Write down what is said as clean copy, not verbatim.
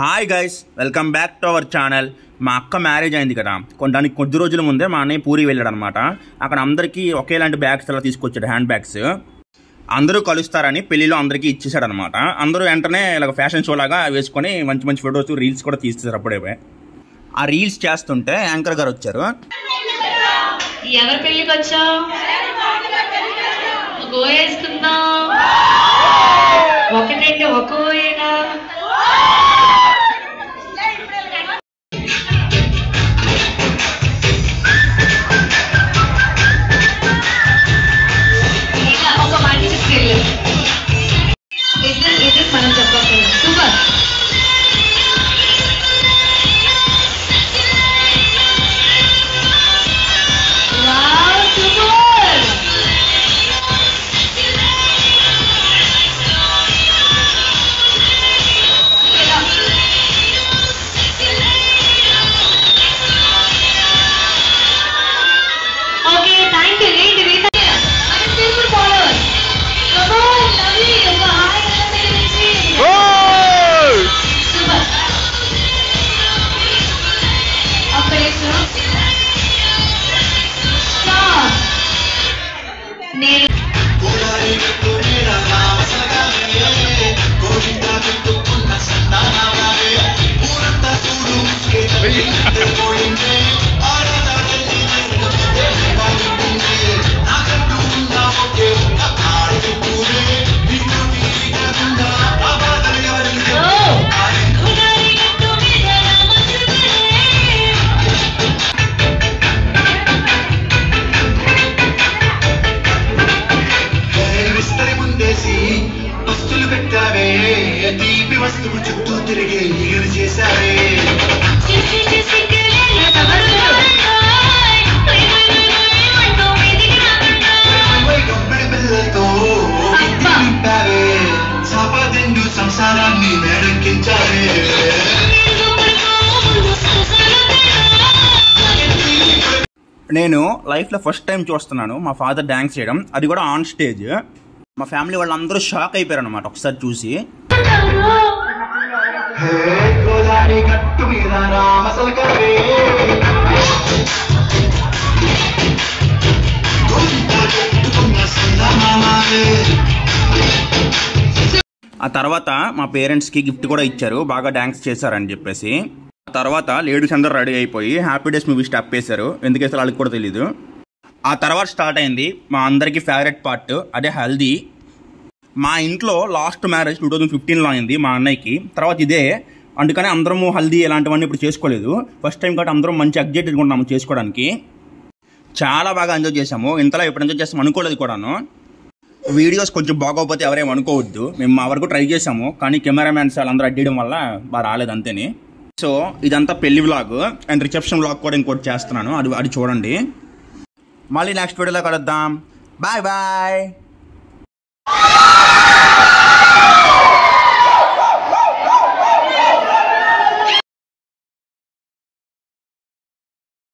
Hi guys, welcome back to our channel. మా అక్క marriage అయింది కదా, దానికి కొద్ది రోజుల ముందే మా అన్నయ్య పూరి వెళ్ళాడు అనమాట. అక్కడ అందరికీ ఒకేలాంటి బ్యాగ్స్ అలా తీసుకొచ్చాడు, హ్యాండ్ బ్యాగ్స్. అందరూ కలుస్తారని పెళ్లిలో అందరికీ ఇచ్చేసాడు అనమాట. అందరూ వెంటనే ఇలా ఫ్యాషన్ షో లాగా వేసుకొని మంచి మంచి ఫొటోస్, రీల్స్ కూడా తీస్తారు. అప్పుడే ఆ రీల్స్ చేస్తుంటే యాంకర్ గారు వచ్చారు. ఎవరి పెళ్లికి వచ్చావు? గోయేసుకుందాం. ఒకటంటే ఒక ఓయేనా? ఒక మంచి స్కిల్ ఇది మనం చెప్పగలం. సూపర్. చుట్టూ తిరిగి ఈడు చేశారే పిల్లలతో సంపాదించు సంసారాన్ని వేడెక్కించారే. నేను లైఫ్లో ఫస్ట్ టైం చూస్తున్నాను మా ఫాదర్ డ్యాన్స్ చేయడం, అది కూడా ఆన్ స్టేజ్. మా ఫ్యామిలీ వాళ్ళందరూ షాక్ అయిపోయారు అనమాట ఒకసారి చూసి. ఆ తర్వాత మా పేరెంట్స్కి గిఫ్ట్ కూడా ఇచ్చారు, బాగా డ్యాన్స్ చేశారని చెప్పేసి. ఆ తర్వాత లేడీస్ అందరూ రెడీ అయిపోయి హ్యాపీ డేస్ మూవీ స్టెప్ వేశారు. ఎందుకేసారు వాళ్ళకి కూడా తెలీదు. ఆ తర్వాత స్టార్ట్ అయింది మా అందరికీ ఫేవరెట్ పార్ట్, అదే హల్దీ. మా ఇంట్లో లాస్ట్ మ్యారేజ్ 2015లో అయింది మా అన్నయ్యకి. తర్వాత ఇదే, అందుకని అందరము హల్దీ ఇలాంటివన్నీ ఇప్పుడు చేసుకోలేదు. ఫస్ట్ టైం కాబట్టి అందరం మంచి ఎగ్జైటెడ్గా ఉన్నాము చేసుకోవడానికి. చాలా బాగా ఎంజాయ్ చేసాము. ఇంతలా ఎప్పుడు ఎంజాయ్ చేస్తాము అనుకోలేదు కూడాను. వీడియోస్ కొంచెం బాగోకపోతే ఎవరేం అనుకోవద్దు. మేము మా వరకు ట్రై చేసాము, కానీ కెమెరామ్యాన్స్ వాళ్ళందరూ అడ్డేయడం వల్ల బాగా రాలేదు అంతేని. సో ఇదంతా పెళ్లి వ్లాగ్ అండ్ రిసెప్షన్ వ్లాగ్ కూడా ఇంకోటి చేస్తున్నాను, అది చూడండి. మళ్ళీ నెక్స్ట్ వీడియోలో కలుద్దాం. Bye bye.